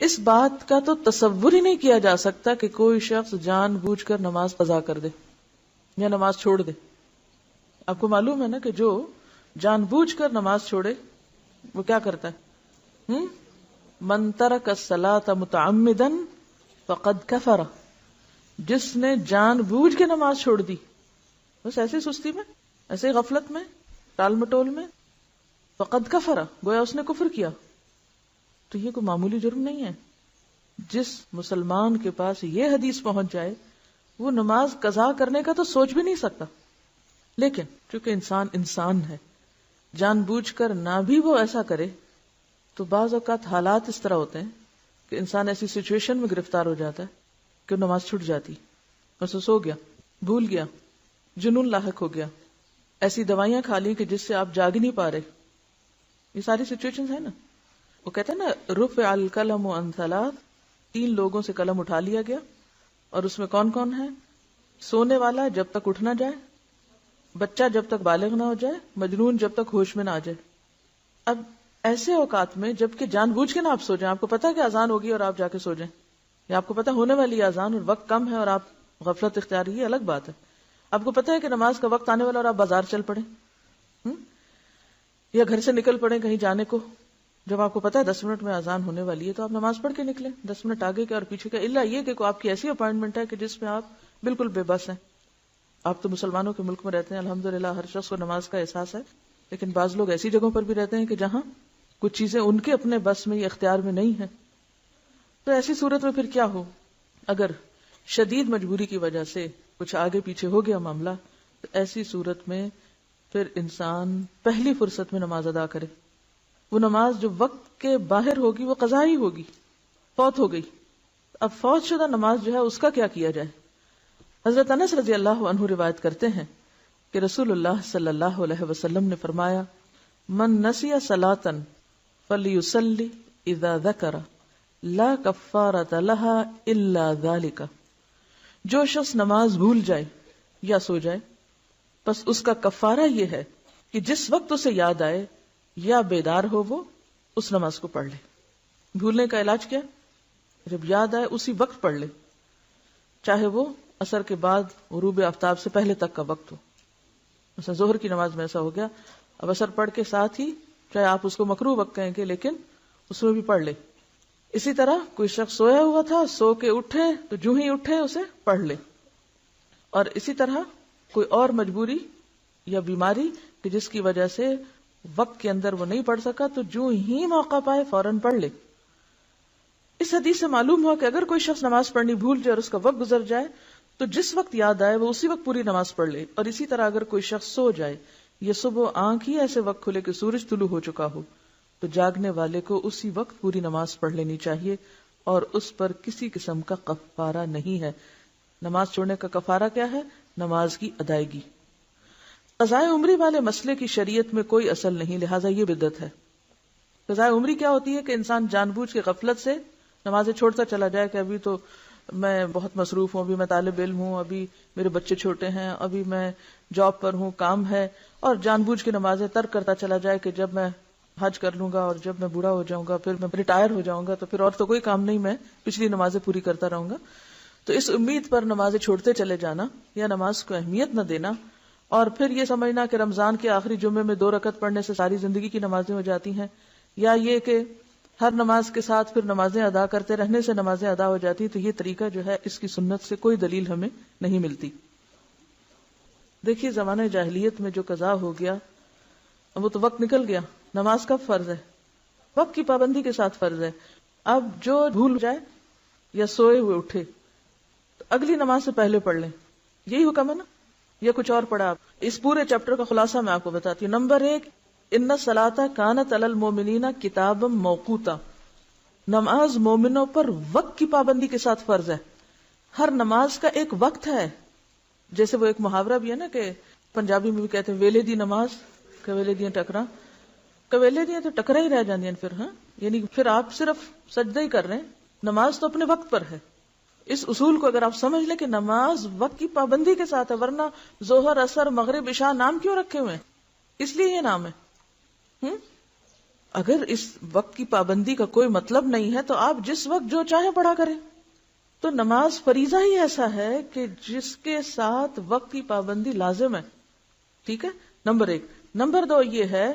اس بات کا تو تصور ہی نہیں کیا جا سکتا کہ کوئی شخص جان بوجھ کر نماز قضا کر دے یا نماز چھوڑ دے. آپ کو معلوم ہے نا کہ جو جان بوجھ کر نماز چھوڑے وہ کیا کرتا ہے؟ من ترک الصلاۃ متعمدا فقد کفر. جس نے جان بوجھ کے نماز چھوڑ دی، بس ایسے سستی میں، ایسے غفلت میں، ٹال مٹول میں، فقد کفر، گویا اس نے کفر کیا. تو یہ کوئی معمولی جرم نہیں ہے. جس مسلمان کے پاس یہ حدیث پہنچ جائے وہ نماز قضا کرنے کا تو سوچ بھی نہیں سکتا. لیکن چونکہ انسان ہے، جان بوجھ کر نہ بھی وہ ایسا کرے تو بعض اوقات حالات اس طرح ہوتے ہیں کہ انسان ایسی سچویشن میں گرفتار ہو جاتا ہے کہ نماز چھوٹ جاتی، بس وہ سو گیا، بھول گیا، جنون لاحق ہو گیا، ایسی دوائیاں کھا لی کہ جس سے آپ جاگ ہی نہیں پا رہے. یہ ساری سچویشنز ہیں نا. وہ کہتے ہیں نا رفع القلم عن ثلاث، 3 لوگوں سے قلم اٹھا لیا گیا، اور اس میں کون کون ہے؟ سونے والا جب تک اٹھ نہ جائے، بچہ جب تک بالغ نہ ہو جائے، مجنون جب تک ہوش میں نہ آ جائے. اب ایسے اوقات میں جبکہ جان بوجھ کے نہ آپ سو جائیں، آپ کو پتا ہے کہ اذان ہوگی اور آپ جا کے سو جائیں، یا آپ کو پتا ہونے والی اذان اور وقت کم ہے اور آپ غفلت اختیار، یہ الگ بات ہے. آپ کو پتا ہے کہ نماز کا وقت آنے والا اور آپ بازار چل پڑے، یا گھر سے نکل پڑے کہیں جانے کو، جب آپ کو پتا ہے 10 منٹ میں اذان ہونے والی ہے تو آپ نماز پڑھ کے نکلیں، 10 منٹ آگے کے اور پیچھے کے، الا یہ کہ آپ کی ایسی اپائنٹمنٹ ہے کہ جس میں آپ بالکل بے بس ہیں. آپ تو مسلمانوں کے ملک میں رہتے ہیں، الحمدللہ ہر شخص کو نماز کا احساس ہے، لیکن بعض لوگ ایسی جگہوں پر بھی رہتے ہیں کہ جہاں کچھ چیزیں ان کے اپنے بس میں یا اختیار میں نہیں ہیں. تو ایسی صورت میں پھر کیا ہو؟ اگر شدید مجبوری کی وجہ سے کچھ آگے پیچھے ہو گیا معاملہ، تو ایسی صورت میں پھر انسان پہلی فرصت میں نماز ادا کرے. وہ نماز جو وقت کے باہر ہوگی وہ قضا ہی ہوگی، فوت ہو گئی. اب فوت شدہ نماز جو ہے اس کا کیا کیا جائے؟ حضرت انس رضی اللہ عنہ روایت کرتے ہیں کہ رسول اللہ صلی اللہ علیہ وسلم نے فرمایا، من نسی صلاۃ فلیصلی اذا ذکر لا کفارۃ لها الا ذلک. جو شخص نماز بھول جائے یا سو جائے، بس اس کا کفارہ یہ ہے کہ جس وقت اسے یاد آئے یا بیدار ہو وہ اس نماز کو پڑھ لے. بھولنے کا علاج کیا؟ جب یاد آئے اسی وقت پڑھ لے، چاہے وہ عصر کے بعد غروب آفتاب سے پہلے تک کا وقت ہو. مثلا ظہر کی نماز میں ایسا ہو گیا، اب عصر پڑھ کے ساتھ ہی، چاہے آپ اس کو مکروہ وقت کہیں گے لیکن اس میں بھی پڑھ لے. اسی طرح کوئی شخص سویا ہوا تھا، سو کے اٹھے تو جو ہی اٹھے اسے پڑھ لے. اور اسی طرح کوئی اور مجبوری یا بیماری کہ جس کی وجہ سے وقت کے اندر وہ نہیں پڑھ سکا تو جو ہی موقع پائے فوراً پڑھ لے. اس حدیث سے معلوم ہوا کہ اگر کوئی شخص نماز پڑھنی بھول جائے اور اس کا وقت گزر جائے تو جس وقت یاد آئے وہ اسی وقت پوری نماز پڑھ لے. اور اسی طرح اگر کوئی شخص سو جائے، یہ صبح آنکھ ہی ایسے وقت کھلے کہ سورج طلوع ہو چکا ہو، تو جاگنے والے کو اسی وقت پوری نماز پڑھ لینی چاہیے اور اس پر کسی قسم کا کفارہ نہیں ہے. نماز چھوڑنے کا کفارہ کیا ہے؟ نماز کی ادائیگی. قضائے عمری والے مسئلے کی شریعت میں کوئی اصل نہیں، لہٰذا یہ بدعت ہے. قضائے عمری کیا ہوتی ہے کہ انسان جان بوجھ کے غفلت سے نمازیں چھوڑتا چلا جائے کہ ابھی تو میں بہت مصروف ہوں، ابھی میں طالب علم ہوں، ابھی میرے بچے چھوٹے ہیں، ابھی میں جاب پر ہوں، کام ہے، اور جان بوجھ کے نمازیں ترک کرتا چلا جائے کہ جب میں حج کر لوں گا اور جب میں بوڑھا ہو جاؤں گا، پھر میں ریٹائر ہو جاؤں گا تو پھر اور تو کوئی کام نہیں، میں پچھلی نمازیں پوری کرتا رہوں گا. تو اس امید پر نمازیں چھوڑتے چلے جانا یا نماز کو اہمیت نہ دینا اور پھر یہ سمجھنا کہ رمضان کے آخری جمعے میں 2 رکعت پڑھنے سے ساری زندگی کی نمازیں ہو جاتی ہیں، یا یہ کہ ہر نماز کے ساتھ پھر نمازیں ادا کرتے رہنے سے نمازیں ادا ہو جاتی، تو یہ طریقہ جو ہے اس کی سنت سے کوئی دلیل ہمیں نہیں ملتی. دیکھیے زمانہ جاہلیت میں جو قضا ہو گیا وہ تو وقت نکل گیا. نماز کب فرض ہے؟ وقت کی پابندی کے ساتھ فرض ہے. اب جو بھول جائے یا سوئے ہوئے اٹھے تو اگلی نماز سے پہلے پڑھ لیں، یہی حکم ہے نا، یا کچھ اور پڑھا؟ آپ اس پورے چیپٹر کا خلاصہ میں آپ کو بتاتی ہوں. نمبر 1، ان الصلاۃ کانت علی المؤمنین کتابا موقوتا. نماز مومنوں پر وقت کی پابندی کے ساتھ فرض ہے. ہر نماز کا ایک وقت ہے. جیسے وہ ایک محاورہ بھی ہے نا کہ پنجابی میں بھی کہتے ہیں ویلے دی نماز کویلے دیاں ٹکرا. کویلے دیاں تو ٹکرا ہی رہ جاندیاں پھر، ہاں یعنی پھر آپ صرف سجدہ ہی کر رہے ہیں، نماز تو اپنے وقت پر ہے. اس اصول کو اگر آپ سمجھ لیں کہ نماز وقت کی پابندی کے ساتھ ہے، ورنہ ظہر، عصر، مغرب، عشاء نام کیوں رکھے ہوئے ہیں؟ اس لیے یہ نام ہے. اگر اس وقت کی پابندی کا کوئی مطلب نہیں ہے تو آپ جس وقت جو چاہیں پڑھا کریں. تو نماز فریضہ ہی ایسا ہے کہ جس کے ساتھ وقت کی پابندی لازم ہے. ٹھیک ہے، نمبر 1. نمبر 2 یہ ہے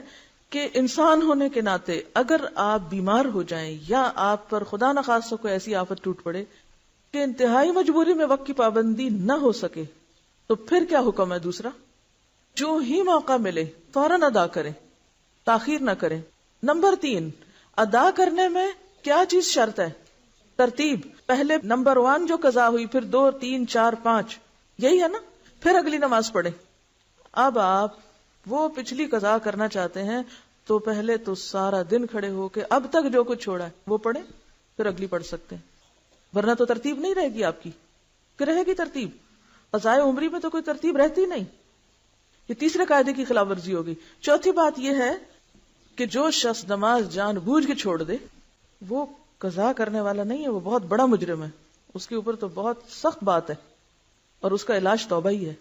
کہ انسان ہونے کے ناطے اگر آپ بیمار ہو جائیں یا آپ پر خدا نخواستہ کوئی ایسی آفت ٹوٹ پڑے کہ انتہائی مجبوری میں وقت کی پابندی نہ ہو سکے تو پھر کیا حکم ہے؟ دوسرا، جو ہی موقع ملے فوراً ادا کریں، تاخیر نہ کریں. نمبر 3، ادا کرنے میں کیا چیز شرط ہے؟ ترتیب. پہلے نمبر 1 جو قضا ہوئی، پھر 2 3 4 5، یہی ہے نا، پھر اگلی نماز پڑھیں. اب آپ وہ پچھلی قضا کرنا چاہتے ہیں تو پہلے تو سارا دن کھڑے ہو کے اب تک جو کچھ چھوڑا ہے وہ پڑھیں، پھر اگلی پڑھ سکتے ہیں. ورنہ تو ترتیب نہیں رہے گی آپ کی. کہ رہے گی ترتیب؟ قضائے عمری میں تو کوئی ترتیب رہتی نہیں. یہ تیسرے قاعدے کی خلاف ورزی ہوگی. چوتھی بات یہ ہے کہ جو شخص نماز جان بوجھ کے چھوڑ دے وہ قضا کرنے والا نہیں ہے، وہ بہت بڑا مجرم ہے. اس کے اوپر تو بہت سخت بات ہے، اور اس کا علاج توبہ ہی ہے.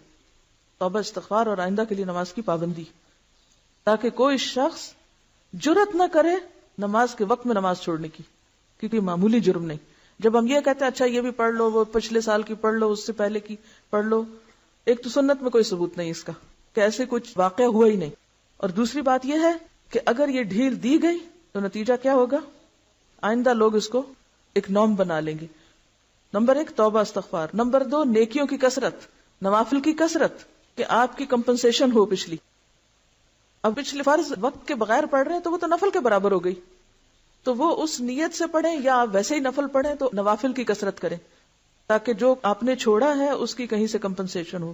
توبہ، استغفار اور آئندہ کے لیے نماز کی پابندی، تاکہ کوئی شخص جرت نہ کرے نماز کے وقت میں نماز چھوڑنے کی، کیونکہ معمولی جرم نہیں. جب ہم یہ کہتے ہیں اچھا یہ بھی پڑھ لو، وہ پچھلے سال کی پڑھ لو، اس سے پہلے کی پڑھ لو، ایک تو سنت میں کوئی ثبوت نہیں اس کا کہ ایسے کچھ واقعہ ہوا ہی نہیں. اور دوسری بات یہ ہے کہ اگر یہ ڈھیل دی گئی تو نتیجہ کیا ہوگا؟ آئندہ لوگ اس کو ایک نارم بنا لیں گے. نمبر 1 توبہ استغفار. نمبر 2 نیکیوں کی کثرت، نوافل کی کثرت، کہ آپ کی کمپنسیشن ہو پچھلی. اب پچھلے فرض وقت کے بغیر پڑھ رہے ہیں تو وہ تو نفل کے برابر ہو گئی، تو وہ اس نیت سے پڑھیں یا آپ ویسے ہی نفل پڑھیں تو نوافل کی کثرت کریں تاکہ جو آپ نے چھوڑا ہے اس کی کہیں سے کمپنسیشن ہو.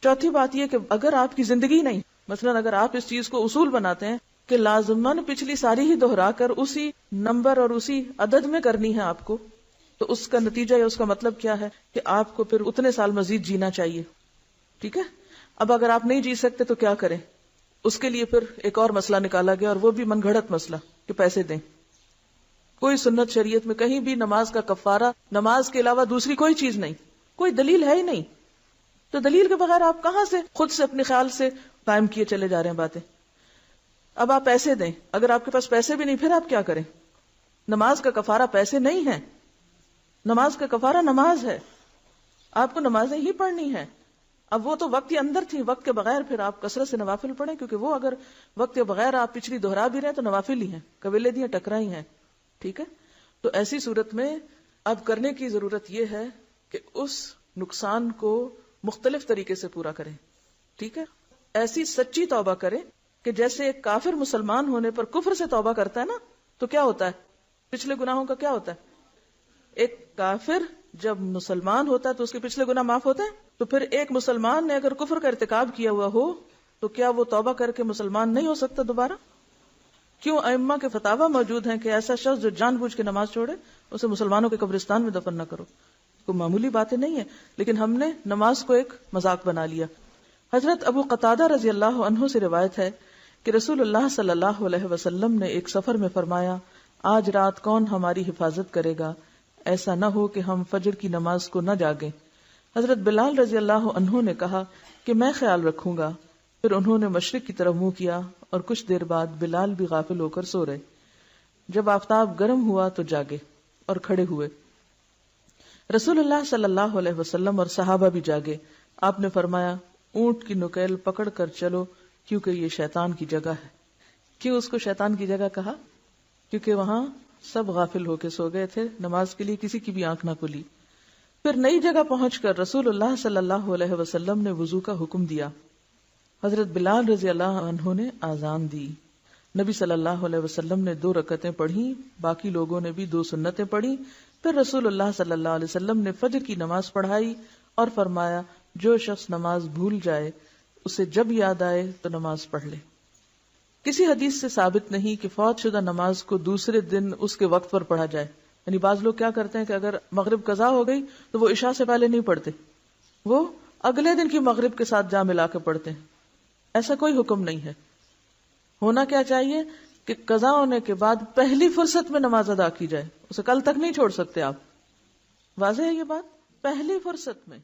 چوتھی بات یہ کہ اگر آپ کی زندگی نہیں، مثلا اگر آپ اس چیز کو اصول بناتے ہیں کہ لازماً پچھلی ساری ہی دہرا کر اسی نمبر اور اسی عدد میں کرنی ہے آپ کو، تو اس کا نتیجہ یا اس کا مطلب کیا ہے کہ آپ کو پھر اتنے سال مزید جینا چاہیے. ٹھیک ہے. اب اگر آپ نہیں جی سکتے تو کیا کریں؟ اس کے لیے پھر ایک اور مسئلہ نکالا گیا، اور وہ بھی من گھڑت مسئلہ کہ پیسے دیں. کوئی سنت شریعت میں کہیں بھی نماز کا کفارہ نماز کے علاوہ دوسری کوئی چیز نہیں، کوئی دلیل ہے ہی نہیں. تو دلیل کے بغیر آپ کہاں سے خود سے اپنے خیال سے قائم کیے چلے جا رہے ہیں باتیں. اب آپ پیسے دیں، اگر آپ کے پاس پیسے بھی نہیں پھر آپ کیا کریں؟ نماز کا کفارہ پیسے نہیں ہے، نماز کا کفارہ نماز ہے. آپ کو نمازیں ہی پڑھنی ہے. اب وہ تو وقت کے اندر تھی، وقت کے بغیر پھر آپ کثرت سے نوافل پڑھیں، کیونکہ وہ اگر وقت کے بغیر آپ پچھلی دہرا بھی رہے تو نوافل ہی ہیں، قبیلے دیاں ٹکرائی ہیں. ٹھیک ہے. تو ایسی صورت میں اب کرنے کی ضرورت یہ ہے کہ اس نقصان کو مختلف طریقے سے پورا کریں. ٹھیک ہے. ایسی سچی توبہ کریں کہ جیسے ایک کافر مسلمان ہونے پر کفر سے توبہ کرتا ہے نا، تو کیا ہوتا ہے؟ پچھلے گناہوں کا کیا ہوتا ہے؟ ایک کافر جب مسلمان ہوتا ہے تو اس کے پچھلے گناہ معاف ہوتے ہیں. تو پھر ایک مسلمان نے اگر کفر کا ارتکاب کیا ہوا ہو تو کیا وہ توبہ کر کے مسلمان نہیں ہو سکتا دوبارہ؟ کیوں ائمہ کے فتاوی موجود ہیں کہ ایسا شخص جو جان بوجھ کے نماز چھوڑے اسے مسلمانوں کے قبرستان میں دفن نہ کرو. کوئی معمولی باتیں نہیں ہیں، لیکن ہم نے نماز کو ایک مذاق بنا لیا. حضرت ابو قتادہ رضی اللہ عنہ سے روایت ہے کہ رسول اللہ صلی اللہ علیہ وسلم نے ایک سفر میں فرمایا، آج رات کون ہماری حفاظت کرے گا؟ ایسا نہ ہو کہ ہم فجر کی نماز کو نہ جاگیں. حضرت بلال رضی اللہ عنہ نے کہا کہ میں خیال رکھوں گا. پھر انہوں نے مشرق کی طرف منہ کیا اور کچھ دیر بعد بلال بھی غافل ہو کر سو رہے. جب آفتاب گرم ہوا تو جاگے اور کھڑے ہوئے. رسول اللہ صلی اللہ علیہ وسلم اور صحابہ بھی جاگے. آپ نے فرمایا، اونٹ کی نکیل پکڑ کر چلو کیونکہ یہ شیطان کی جگہ ہے. کیوں اس کو شیطان کی جگہ کہا؟ کیونکہ وہاں سب غافل ہو کے سو گئے تھے، نماز کے لیے کسی کی بھی آنکھ نہ کھلی. پھر نئی جگہ پہنچ کر رسول اللہ صلی اللہ علیہ وسلم نے وضو کا حکم دیا. حضرت بلال رضی اللہ عنہ نے آذان دی. نبی صلی اللہ علیہ وسلم نے 2 رکعتیں پڑھی، باقی لوگوں نے بھی 2 سنتیں پڑھی. پھر رسول اللہ صلی اللہ علیہ وسلم نے فجر کی نماز پڑھائی اور فرمایا، جو شخص نماز بھول جائے اسے جب یاد آئے تو نماز پڑھ لے. کسی حدیث سے ثابت نہیں کہ فوت شدہ نماز کو دوسرے دن اس کے وقت پر پڑھا جائے. یعنی بعض لوگ کیا کرتے ہیں کہ اگر مغرب قضا ہو گئی تو وہ عشاء سے پہلے نہیں پڑھتے، وہ اگلے دن کی مغرب کے ساتھ جا ملا کے پڑھتے ہیں. ایسا کوئی حکم نہیں ہے. ہونا کیا چاہیے کہ قضا ہونے کے بعد پہلی فرصت میں نماز ادا کی جائے، اسے کل تک نہیں چھوڑ سکتے آپ. واضح ہے یہ بات؟ پہلی فرصت میں.